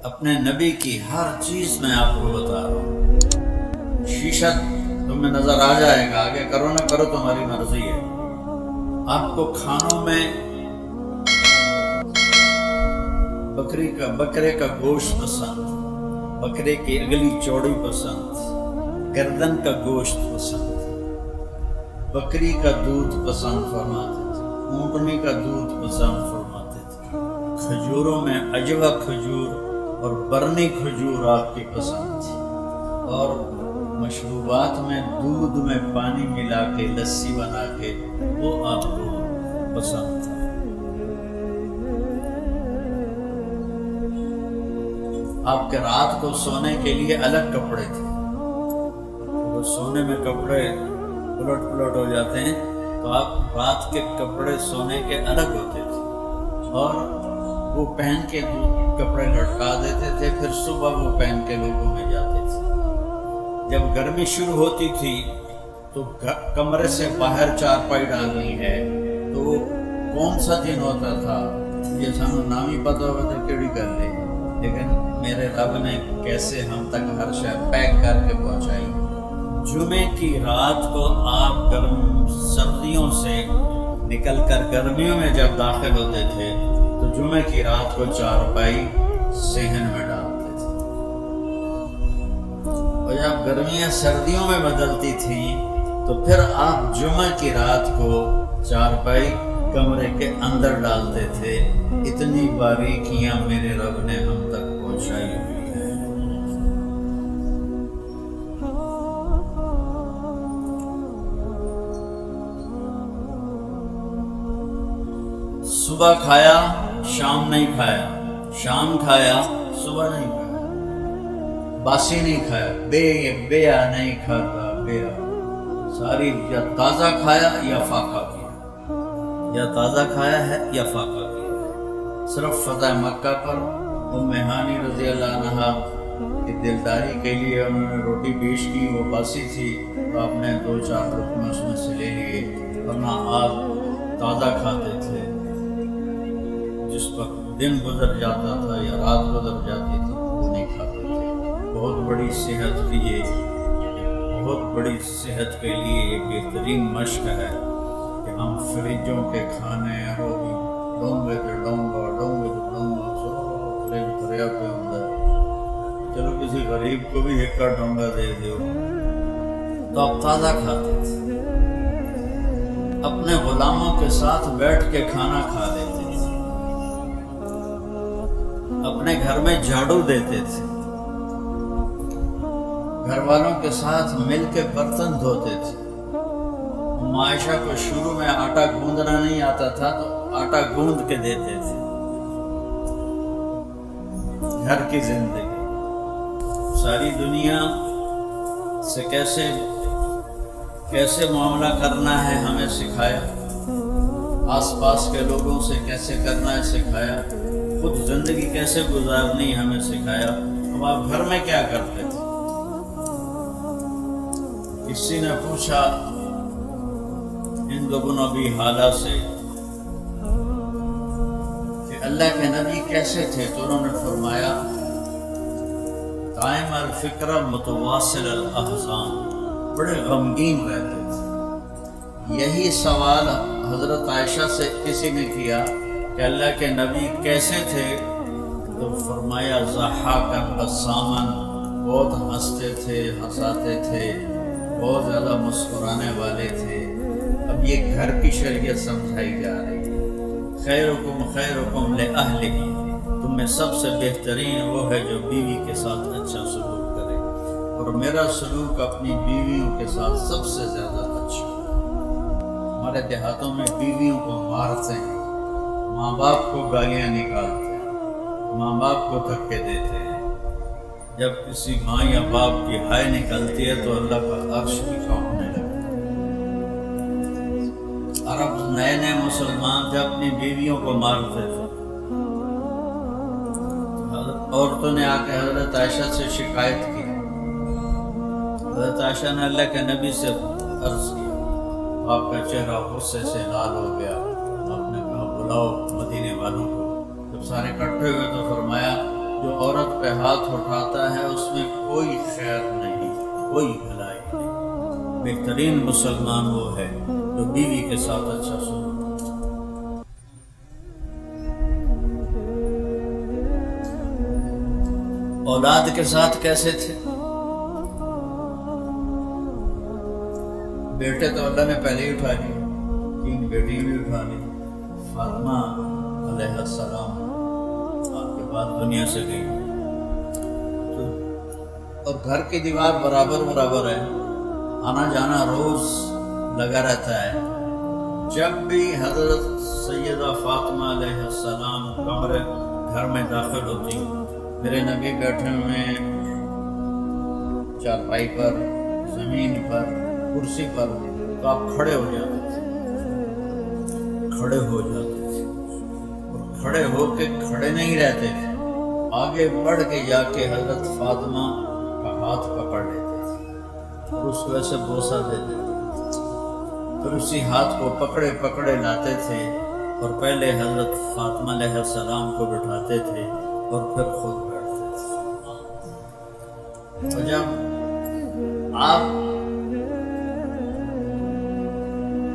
اپنے نبی کی ہر چیز میں آپ کو بتا رہا ہوں. شیشہ تمہیں نظر آ جائے گا، آگے کرو نہ کرو تمہاری مرضی ہے. آپ کو کھانوں میں بکرے کا گوشت پسند، بکرے کی اگلی چوڑی پسند، گردن کا گوشت پسند، بکری کا دودھ پسند فرماتے تھے، اونٹنی کا دودھ پسند فرماتے تھے. کھجوروں میں عجوہ کھجور اور برنی کھجور آپ کی پسند تھی، اور مشروبات میں دودھ میں پانی ملا کے لسی بنا کے وہ آپ کو پسند تھا. آپ کے رات کو سونے کے لیے الگ کپڑے تھے. وہ سونے میں کپڑے پلٹ ہو جاتے ہیں تو آپ رات کے کپڑے سونے کے الگ ہوتے تھے، اور وہ پہن کے کپڑے لٹکا دیتے تھے، پھر صبح وہ پہن کے لوگوں میں جاتے تھے. جب گرمی شروع ہوتی تھی تو کمرے سے باہر چارپائی ڈالنی ہے تو وہ کون سا دن ہوتا تھا یہ سانو نام ہی پتا ہوگا تو کیڑی کر لے، لیکن میرے رب نے کیسے ہم تک ہر شے پیک کر کے پہنچائی. جمعے کی رات کو آپ گرم سردیوں سے نکل کر گرمیوں میں جب داخل ہوتے تھے تو جمعے کی رات کو چارپائی صحن میں ڈالتے تھے، اور جب گرمیاں سردیوں میں بدلتی تھیں تو پھر آپ جمعہ کی رات کو چارپائی کمرے کے اندر ڈالتے تھے. اتنی باریکیاں میرے رب نے ہم تک پہنچائی ہوئی ہے. صبح کھایا شام نہیں کھایا، شام کھایا صبح نہیں کھایا، باسی نہیں کھایا، بیا نہیں کھاتا، بیا ساری یا تازہ کھایا یا فاقہ کیا، یا تازہ کھایا ہے یا فاقہ کیا ہے. صرف فتح مکہ پر ام ہانی رضی اللہ عنہا کی دلداری کے لیے انہوں نے روٹی پیش کی، وہ باسی تھی تو آپ نے 2-4 لقمے اس میں سے لے لیے، ورنہ آپ تازہ کھاتے تھے. جس وقت دن گزر جاتا تھا یا رات گزر جاتی تھی وہ نہیں کھاتے تھے. بہت بڑی صحت کے لیے یہ بہترین مشق ہے کہ ہم فریجوں کے کھانے وہ بھی ڈونگے تے ڈونگا سو فریج بھریا پہ ہوتا ہے، چلو کسی غریب کو بھی ایک کا ڈونگا دے دیو، تو آپ تازہ کھاتے تھے. اپنے غلاموں کے ساتھ بیٹھ کے کھانا کھا لیتے تھے، اپنے گھر میں جھاڑو دیتے تھے، گھر والوں کے ساتھ مل کے برتن دھوتے تھے. عائشہ کو شروع میں آٹا گوندنا نہیں آتا تھا تو آٹا گوند کے دیتے تھے. گھر کی زندگی ساری دنیا سے کیسے معاملہ کرنا ہے ہمیں سکھایا، آس پاس کے لوگوں سے کیسے کرنا ہے سکھایا، خود زندگی کیسے گزارنی ہمیں سکھایا. اب آپ گھر میں کیا کرتے تھے؟ کسی نے پوچھا ہند بن ابی حالہ سے کہ اللہ کے نبی کیسے تھے، تو انہوں نے فرمایا دائم الفکر متواصل الاحزان، بڑے غمگین رہتے تھے. یہی سوال حضرت عائشہ سے کسی نے کیا کہ اللہ کے نبی کیسے تھے، تو فرمایا ضحاکا بسامن، بہت ہنستے تھے، ہنساتے تھے، بہت زیادہ مسکرانے والے تھے. اب یہ گھر کی شریعت سمجھائی جا رہی ہے. خیرکم لأہلہ، تم میں سب سے بہترین وہ ہے جو بیوی کے ساتھ اچھا سلوک کرے، اور میرا سلوک اپنی بیویوں کے ساتھ سب سے زیادہ اچھا. ہمارے دیہاتوں میں بیویوں کو مارتے ہیں، ماں باپ کو گالیاں نکالتے ہیں، ماں باپ کو دھکے دیتے ہیں. جب کسی ماں یا باپ کی ہائے نکلتی ہے تو اللہ کا عرش بھی کانپنے لگتا ہے. عرب نئے مسلمان جب اپنی بیویوں کو مارتے تھے، عورتوں نے آ کے حضرت عائشہ سے شکایت کی. حضرت عائشہ نے اللہ کے نبی سے عرض کیا، آپ کا چہرہ غصے سے لال ہو گیا. آپ نے کہا بلاؤ مدینے والوں کو. جب سارے اکٹھے ہوئے تو فرمایا جو عورت پہ ہاتھ اٹھاتا ہے اس میں کوئی خیر نہیں، کوئی بھلائی نہیں۔ بہترین مسلمان وہ ہے جو بیوی کے ساتھ اچھا سلوک۔ اولاد کے ساتھ کیسے تھے؟ بیٹے تو اللہ نے پہلے ہی اٹھا لیے، 3 بیٹیاں بھی اٹھا لی۔ فاطمہ علیہ السلام آپ کے بعد دنیا سے گئی، اور گھر کی دیوار برابر ہے، آنا جانا روز لگا رہتا ہے۔ جب بھی حضرت سیدہ فاطمہ علیہ السلام کمرے گھر میں داخل ہوتی، میرے نبی بیٹھے ہوئے چارپائی پر، زمین پر، کرسی پر، تو آپ کھڑے ہو جاتے تھے، اور کھڑے ہو کے کھڑے نہیں رہتے تھے، آگے بڑھ کے جا کے حضرت فاطمہ کا ہاتھ پکڑ لیتے تھے اور اس کو ایسے بوسہ دیتے تھے، پھر اسی ہاتھ کو پکڑے لاتے تھے اور پہلے حضرت فاطمہ علیہ السلام کو بٹھاتے تھے اور پھر خود بیٹھتے تھے۔ اور جب آپ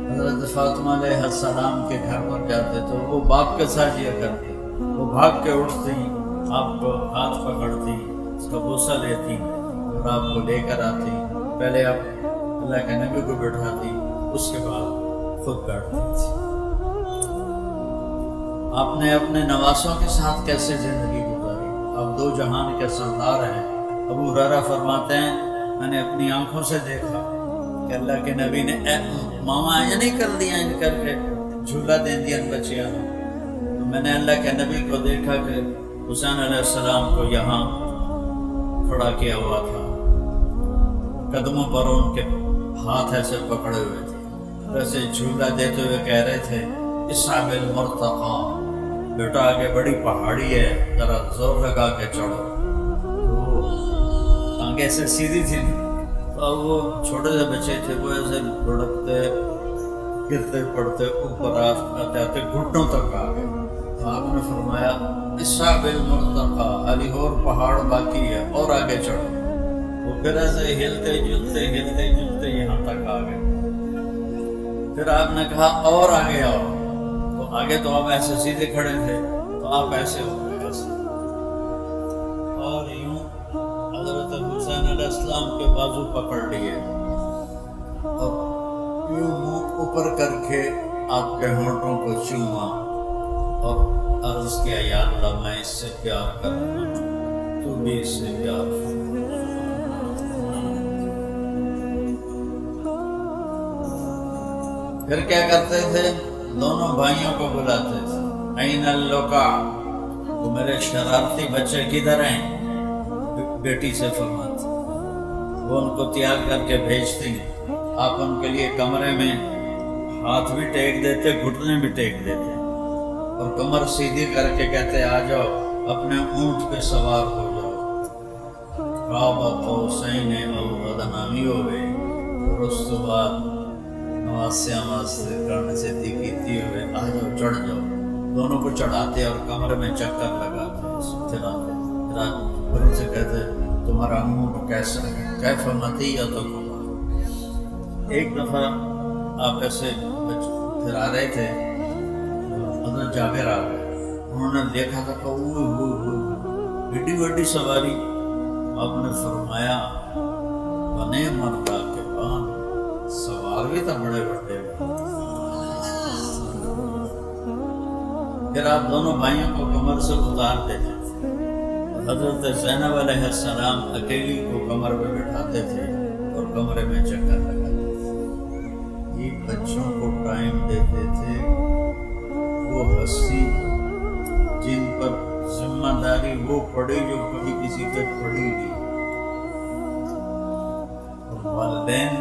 حضرت فاطمہ علیہ السلام کے گھر پر جاتے تو وہ باپ کے ساتھ یہ کرتے، وہ بھاگ کے اٹھتی، آپ کو ہاتھ پکڑتی، اس کا بوسہ لیتی اور آپ کو لے کر آتی۔ پہلے آپ اللہ کے نبی کو بٹھاتی، اس کے بعد خود بیٹھتی تھی۔ آپ نے اپنے نواسوں کے ساتھ کیسے زندگی گزاری؟ آپ 2 جہان کے سردار ہیں۔ ابو ہریرہ فرماتے ہیں میں نے اپنی آنکھوں سے دیکھا کہ اللہ کے نبی نے ماما یہ نہیں کر دیا ان کر کے جھولا دے دیا بچیاں، تو میں نے اللہ کے نبی کو دیکھا کہ حسین علیہ السلام کو یہاں کھڑا کیا ہوا تھا، قدموں پر ان کے ہاتھ ایسے پکڑے ہوئے تھے، ویسے جھولا دیتے ہوئے کہہ رہے تھے اصحاب المرتقى، بیٹا آگے بڑی پہاڑی ہے، ذرا زور لگا کے چڑھو۔ آگے سے سیدھی تھی، اور وہ چھوٹے سے بچے تھے، وہ ایسے لڑکتے گرتے پڑتے اوپر آتے گھٹنوں تک آ گئے۔ تو آپ نے فرمایا اصحاب المرتقى، علی اور پہاڑ باقی ہے، اور آگے چڑھو۔ وہ پھر ایسے ہلتے جلتے یہاں تک آ گئے۔ پھر آپ نے کہا اور آگے آؤ، تو آگے تو آپ ایسے سیدھے کھڑے تھے، تو آپ ایسے ہو گئے ایسے، اور یوں حضرت حسین علیہ السلام کے بازو پکڑ لیے اور یوں منہ اوپر کر کے آپ کے ہونٹوں کو چوما اور عرض کیا یا اللہ میں اس سے پیار کرتا ہوں، تو بھی اس سے پیار کر۔ پھر کیا کرتے تھے؟ دونوں بھائیوں کو بلاتے تھے، این اللقا، وہ میرے شرارتی بچے کدھر ہیں؟ بیٹی سے فرماتی، وہ ان کو تیار کر کے بھیجتی، آپ ان کے لیے کمرے میں ہاتھ بھی ٹیک دیتے، گھٹنے بھی ٹیک دیتے، اور کمر سیدھی کر کے کہتے آ جاؤ، اپنے اونٹ پہ سوار ہو جاؤ، قاب قوسین او ادنی ہوئے، اور اس کے بعد نواسے کرنے سے دیکھتی ہوئے آ جاؤ، چڑھ جاؤ۔ دونوں کو چڑھاتے اور کمرے میں چکر لگاتے، پھر ان سے کہتے تمہارا اونٹ کیسا ہے؟ کیف مطیتکم۔ ایک دفعہ آپ ایسے پھر آ رہے تھے، حضرت جابر آ گئے، انہوں نے دیکھا تھا کہ بڑی بڑی سواری۔ آپ نے فرمایا بنے مرتا کے پان، سوار بھی تو بڑے بڑے۔ پھر آپ دونوں بھائیوں کو کمر سے اتار دیتے تھے، حضرت زینب علیہ السلام اکیلی کو کمر پہ بٹھاتے تھے اور کمرے میں چکر لگاتے تھے۔ یہ بچوں کو ٹائم دیتے تھے، وہ ہستی جن پر ذمہ داری وہ پڑی جو کبھی کسی پہ پڑی نہیں، اور والدین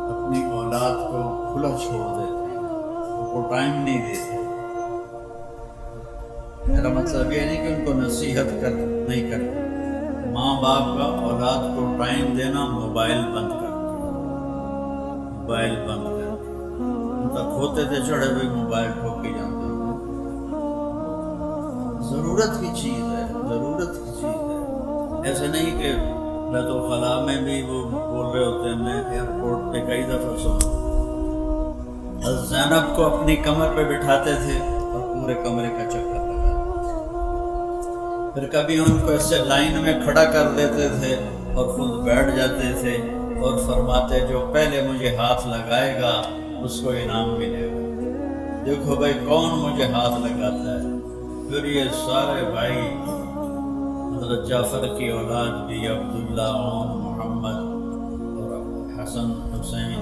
اپنی اولاد کو کھلا چھوڑ دیتے، ان کو ٹائم نہیں دیتے۔ میرا مطلب یہ نہیں کہ ان کو نصیحت نہیں کرتے، ماں باپ کا اولاد کو ٹائم دینا موبائل بند کر ان تک ہوتے تھے چڑھے ہوئے موبائل ٹھوکی جاتے، ضرورت کی چیز ہے۔ ضرورت کی چیز ہے. ایسے نہیں کہ بیت الخلاء میں بھی وہ بول رہے ہوتے ہیں. میں ایئرپورٹ پہ کئی دفعہ سنا حضرت زینب کو اپنی کمر پہ بٹھاتے تھے اور پورے کمرے کا چکر لگاتے تھے. پھر کبھی ان کو ایسے لائن میں کھڑا کر دیتے تھے اور خود بیٹھ جاتے تھے اور فرماتے جو پہلے مجھے ہاتھ لگائے گا اس کو انعام ملے گا. دیکھو بھائی کون مجھے ہاتھ لگاتا ہے. پھر یہ سارے بھائی حضرت جعفر کی اولاد بھی عبداللہ اور محمد اور حسن حسین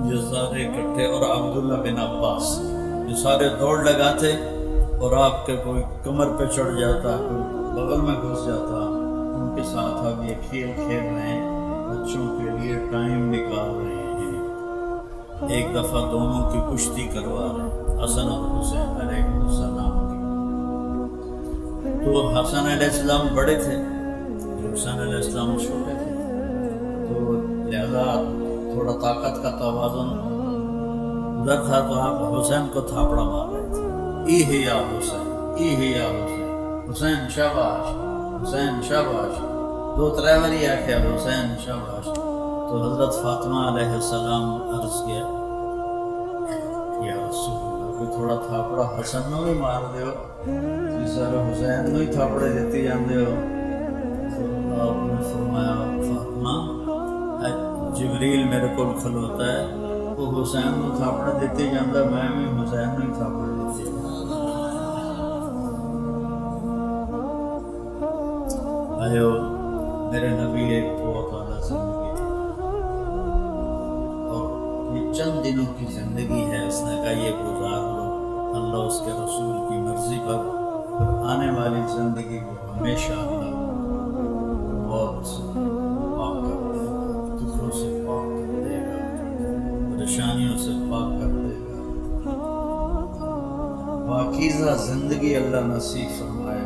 یہ سارے اکٹھے اور عبداللہ بن عباس یہ سارے دوڑ لگاتے اور آپ کے کوئی کمر پہ چڑھ جاتا کوئی بغل میں گھس جاتا. ان کے ساتھ اب یہ کھیل کھیل رہے ہیں بچوں کے لیے ٹائم نکال رہے ہیں. ایک دفعہ دونوں کی کشتی کروا رہے ہیں حسن اور حسین علیہ السلام کی. تو حسن علیہ السلام بڑے تھے حسین علیہ السلام چھوٹے تھے تو لہذا تھوڑا طاقت کا توازن ادھر تھا تو آپ حسین کو تھاپڑا مار رہے تھے. ای یا حسین یا حسین حسین شاباش حسین شاباش. دو ترے باری آخیا حسین شاباش. تو حضرت فاطمہ علیہ السلام عرض کیا یا رسول اللہ کوئی تھوڑا تھاپڑا حسن نو بھی مار دیو سر حسین نو ہی تھاپڑے دیتی جاندے ہو. تو آپ نے فرمایا فاطمہ جبریل میرے کو کھلوتا ہے وہ حسین نو تھاپڑا دیتی جاندہ میں بھی حسین نو ہی تھاپڑے دیتی جاندہ. آئیو میرے نبی ایک بہت اعلیٰ زندگی تھی اور یہ چند دنوں کی زندگی ہے. اس نے کہا یہ گزار لو اللہ اس کے رسول کی مرضی پر آنے والی زندگی کو ہمیشہ اللہ بہت پاک کر دے گا دکھوں سے پاک کر دے گا پریشانیوں سے پاک کر دے گا. پاکیزہ زندگی اللہ نصیب فرمائے.